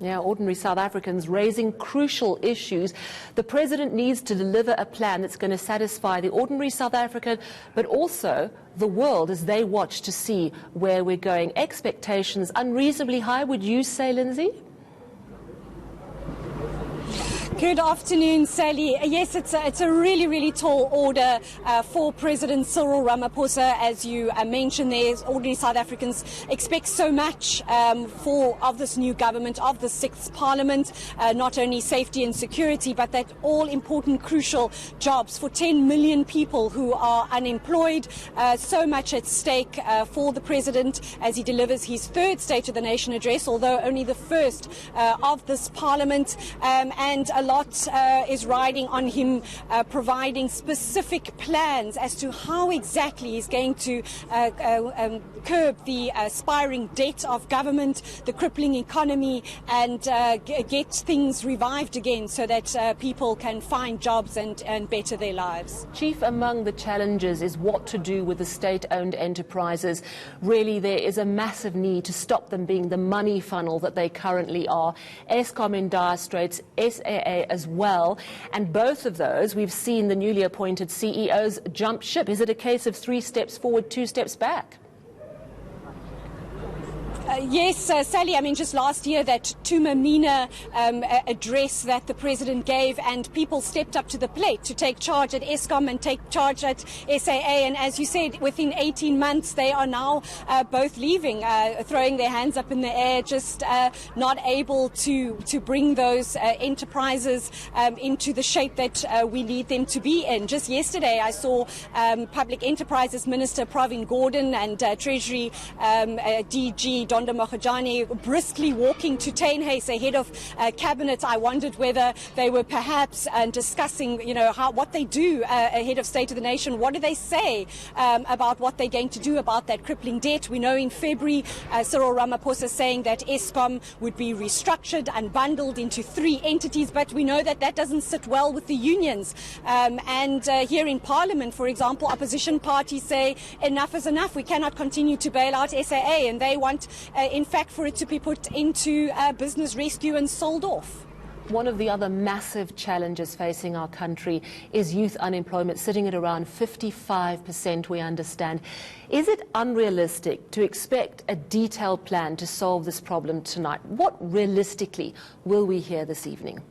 Yeah, ordinary South Africans raising crucial issues. The president needs to deliver a plan that's going to satisfy the ordinary South African, but also the world as they watch to see where we're going. Expectations unreasonably high, would you say, Lindsay? Good afternoon, Sally. Yes, it's a really, really tall order for President Cyril Ramaphosa. As you mentioned, there's ordinary South Africans expect so much of this new government, of the 6th Parliament, not only safety and security, but that all important, crucial jobs for 10 million people who are unemployed. So much at stake for the President as he delivers his 3rd State of the Nation address, although only the 1st of this Parliament, and a lot is riding on him providing specific plans as to how exactly he's going to curb the aspiring debt of government, the crippling economy, and get things revived again so that people can find jobs and better their lives. Chief, among the challenges is what to do with the state-owned enterprises. Really, there is a massive need to stop them being the money funnel that they currently are. Eskom in dire straits, SAA as well, and both of those we've seen the newly appointed CEOs jump ship. Is it a case of 3 steps forward, 2 steps back? Yes, Sally, I mean, just last year that Tumamina address that the President gave, and people stepped up to the plate to take charge at Eskom and take charge at SAA. And as you said, within 18 months, they are now both leaving, throwing their hands up in the air, just not able to bring those enterprises into the shape that we need them to be in. Just yesterday, I saw Public Enterprises Minister Pravin Gordhan and Treasury DG Donda Mohajani briskly walking to Tainhase ahead of cabinet. I wondered whether they were perhaps discussing, what they do ahead of State of the Nation. What do they say about what they're going to do about that crippling debt? We know in February, Cyril Ramaphosa saying that Eskom would be restructured and bundled into 3 entities, but we know that that doesn't sit well with the unions. And here in Parliament, for example, opposition parties say enough is enough. We cannot continue to bail out SAA, and they want in fact, for it to be put into business rescue and sold off. One of the other massive challenges facing our country is youth unemployment, sitting at around 55%, we understand. Is it unrealistic to expect a detailed plan to solve this problem tonight? What realistically will we hear this evening?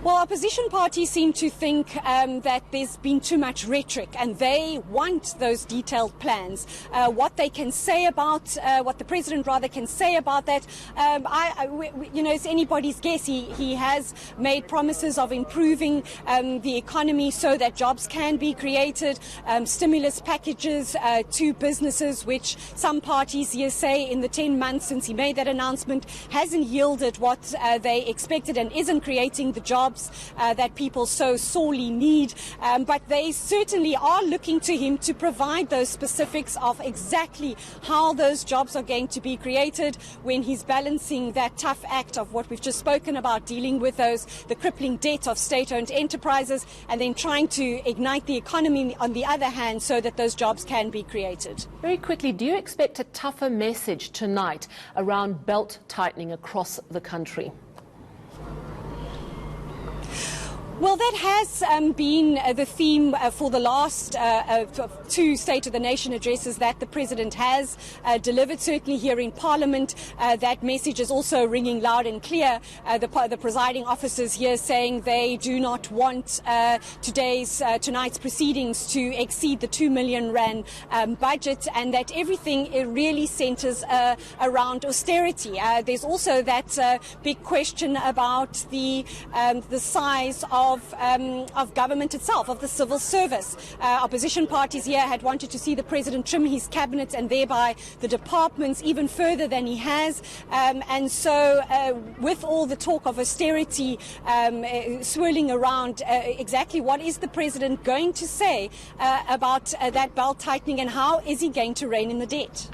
Well, opposition parties seem to think that there's been too much rhetoric, and they want those detailed plans. What they can say about, what the president rather can say about that, it's anybody's guess. He has made promises of improving the economy so that jobs can be created, stimulus packages to businesses, which some parties here say in the 10 months since he made that announcement hasn't yielded what they expected and isn't creating the jobs that people so sorely need. But they certainly are looking to him to provide those specifics of exactly how those jobs are going to be created when he's balancing that tough act of what we've just spoken about, dealing with the crippling debt of state-owned enterprises, and then trying to ignite the economy on the other hand so that those jobs can be created. Very quickly, do you expect a tougher message tonight around belt tightening across the country? Well, that has been the theme for the last 2 State of the Nation addresses that the President has delivered, certainly here in Parliament. That message is also ringing loud and clear. The presiding officers here saying they do not want tonight's proceedings to exceed the 2 million rand budget, and that everything really centres around austerity. There's also that big question about the size of government itself, of the civil service. Opposition parties here had wanted to see the President trim his cabinet and thereby the departments even further than he has. And so with all the talk of austerity swirling around, exactly what is the President going to say about that belt tightening, and how is he going to rein in the debt?